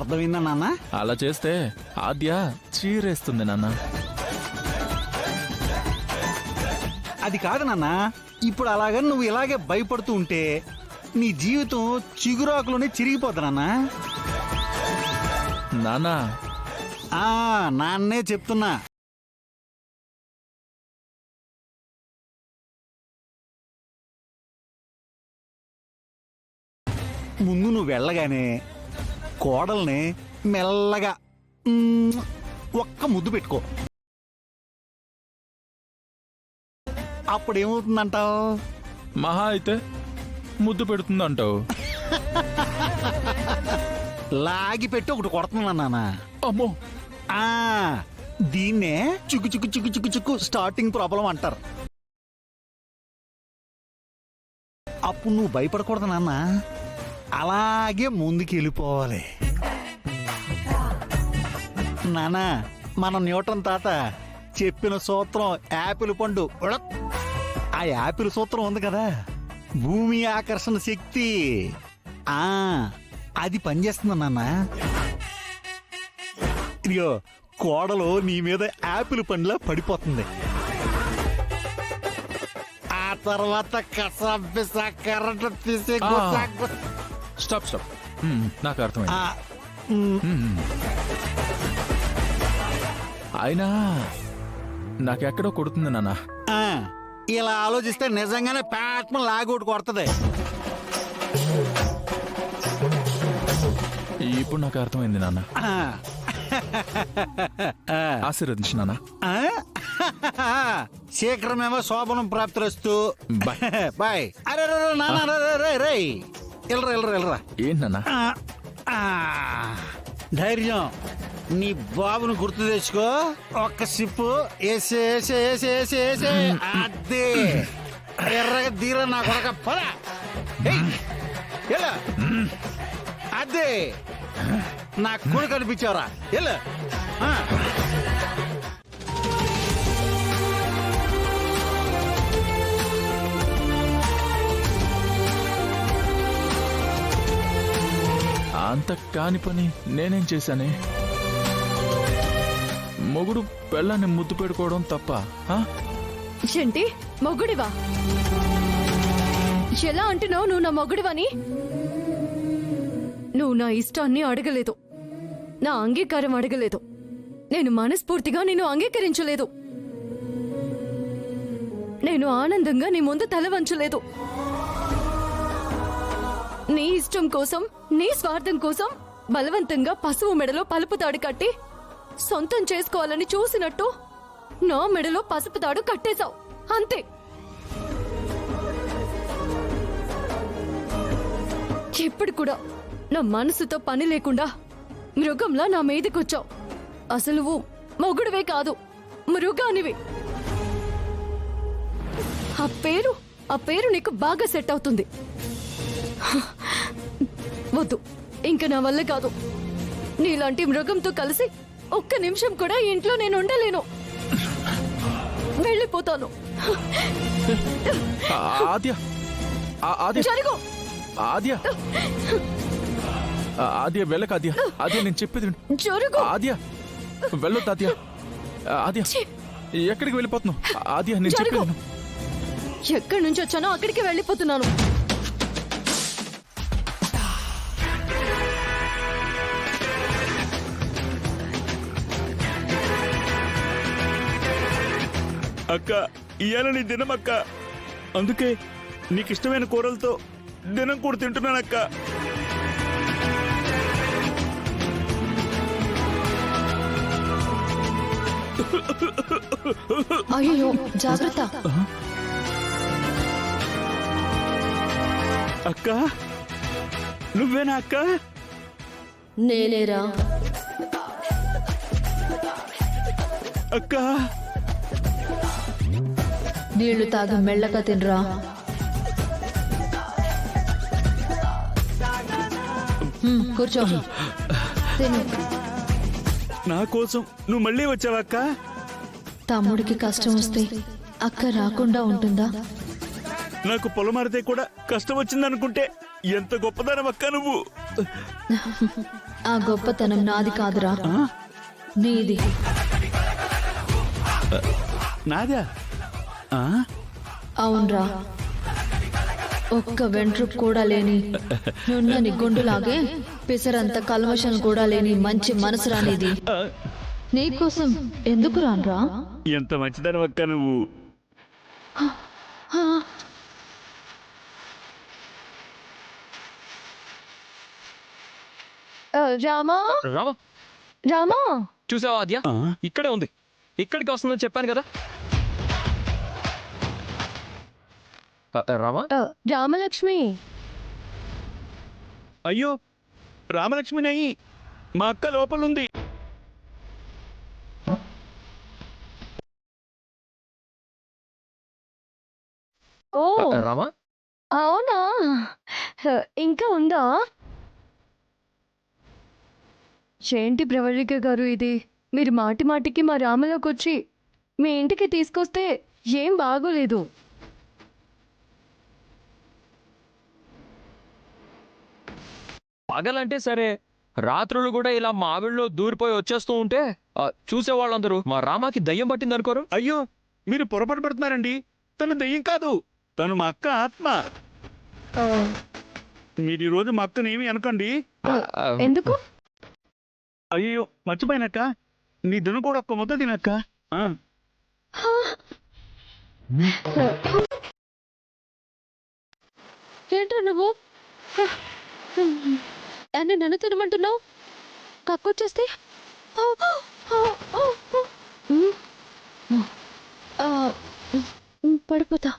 అర్థమైందా నాన్న? అలా చేస్తే ఆద్య చీరేస్తుంది నాన్న. అది కాదు నాన్న, ఇప్పుడు అలాగని నువ్వు ఇలాగే భయపడుతూ ఉంటే నీ జీవితం చిగురాకులోనే చిరిగిపోద్ది నాన్న. నాన్న నాన్నే చెప్తున్నా. ముందు నువ్వు వెళ్ళగానే కోడల్ని మెల్లగా ఒక్క ముద్దు పెట్టుకో. అప్పుడేమవుతుందంటావు? మహా అయితే ముద్దు పెడుతుందంటావు. లాగి పెట్టి ఒకటి కొడుతున్నా నాన్న. అమ్మో, దీన్నే చుక్కు చుక్కు చుక్కు చుక్కు చుక్కు స్టార్టింగ్ ప్రాబ్లం అంటారు. అప్పుడు నువ్వు భయపడకూడదు నాన్న, అలాగే ముందుకు వెళ్ళిపోవాలి నాన్న. మన న్యూటన్ తాత చెప్పిన సూత్రం యాపిల్ పండు. ఆ యాపిల్ సూత్రం ఉంది కదా, భూమి ఆకర్షణ శక్తి, అది పనిచేస్తుంది నాన్న. ఇదిగో కోడలు నీ మీద యాపిల్ పండులా పడిపోతుంది. ఆ తర్వాత కసాపిసా కరెంట్ తీసే స్టాప్ స్టాప్. నాకు అర్థమైంది. అయినా నాకెక్కడో కొడుతుంది నాన్న. ఇలా ఆలోచిస్తే నిజంగానే ప్యాట్మ లాగోటు కొడుతుంది. ఇప్పుడు నాకు అర్థమైంది నాన్న. ఆశీర్వదించు నాన్న. శీఘ్రమేమో శోభనం ప్రాప్తిరస్తు. బాయ్. అరే రై ఎల్రా. ఏంటన్నా? ధైర్యం. నీ బాబును గుర్తు తెచ్చుకో. ఒక్క సిప్పు వేసే అదే ఎర్రగా దీర నా కొడక పద. ఎలా అదే నా కొడుకు కనిపించావరా? ఎలా అంత కాని పని నేనేం చేశానే? మొగుడు పెళ్ళాన్ని ముద్దు పెట్టుకోవడం తప్ప? ఏంటి మొగుడివా? ఎలా అంటున్నావు నువ్వు నా మొగుడివని? నువ్వు నా ఇష్టాన్ని అడగలేదు, నా అంగీకారం అడగలేదు. నేను మనస్ఫూర్తిగా నిన్ను అంగీకరించలేదు. నేను ఆనందంగా నీ ముందు తల వంచలేదు. నీ ఇష్టం కోసం, నీ స్వార్థం కోసం బలవంతంగా పసుపు మెడలో పలుపు తాడు కట్టి సొంతం చేసుకోవాలని చూసినట్టు నా మెడలో పసుపు తాడు కట్టేశావు. అంతే. ఎప్పుడు కూడా నా మనసుతో పని లేకుండా మృగంలా నా మీదకొచ్చావు. అసలు మొగుడువే కాదు, మృగానివి. ఆ పేరు నీకు బాగా సెట్ అవుతుంది. వద్దు, ఇంక నా వల్ల కాదు. నీలాంటి మృగంతో కలిసి ఒక్క నిమిషం కూడా ఇంట్లో నేను ఉండలేను. వెళ్ళిపోతాను. జరుగు. ఆద్య వెళ్ళక. ఆద్య నేను చెప్పేది జరుగు. ఆద్య వెళ్ళొద్దు. ఆద్య ఎక్కడికి వెళ్ళిపోతున్నావు? ఆద్య నేను చెప్పేది. ఎక్కడి నుంచి వచ్చానో అక్కడికి వెళ్ళిపోతున్నాను. అక్క, ఇవాళ నీ దినం అక్క. అందుకే నీకిష్టమైన కూరలతో దినం కూడా తింటున్నానక్క. అయ్యో, జాగ్రత్త. అక్క, నువ్వేనా అక్క? నేనేరా. అక్క, నీళ్లు తాగి మెల్లగా తినరా. కూర్చో. తిను. నా కోసం నువ్వు మళ్ళీ వచ్చావా అక్క? తమ్ముడికి కష్టం వస్తే అక్క రాకుండా ఉంటుందా? నాకు పొలం మారితే కూడా కష్టం వచ్చిందనుకుంటే ఎంత గొప్పదానవక్క నువ్వు. ఆ గొప్పతనం నాది కాదురా, నీది. నాదా? ఆ? అవునరా, ఒక్క వెంట్రుకు కూడా లేని నున్నని గుండులాగే పిసరంత కల్మషం కూడా లేని మంచి మనసు రానిది. నీకోసం ఎందుకు రాన్రా? ఎంత మంచిదాని అక్క నువ్వు. రామా, రామా రామా, చూసావా ఆద్య? ఆ? ఇక్కడే ఉంది. ఇక్కడికి వస్తుందని చెప్పాను కదా. రామా, రామలక్ష్మి. అయ్యో రామలక్ష్మిని అయ్యి మా అక్క లోపలుంది. ఓ రామా, అవునా, ఇంకా ఉందా? ఏంటి ప్రవళిక గారు ఇది? మీరు మాటి మాటికి మా రామలోకి వచ్చి మీ ఇంటికి తీసుకొస్తే ఏం బాగోలేదు. పగలంటే సరే, రాత్రులు కూడా ఇలా మా ఆవిడలో దూరిపోయి వచ్చేస్తూ ఉంటే చూసే వాళ్ళందరూ మా రామాకి దయ్యం పట్టింది అనుకోరు. అయ్యో మీరు పొరపాటు పడుతున్నారండి. తను దెయ్యం కాదు, తను మా అక్క ఆత్మ. మీరు ఈ రోజు మా అక్కని ఏమి అనకండి. ఎందుకు? అయ్యో మర్చిపోయినక్క, నీ దిన కూడా ఒక్క ముద్ద తినక్క. ఏంటో నువ్వు అని నన్ను తినమంటున్నావు? కక్కొచ్చేస్తే పడిపోతా.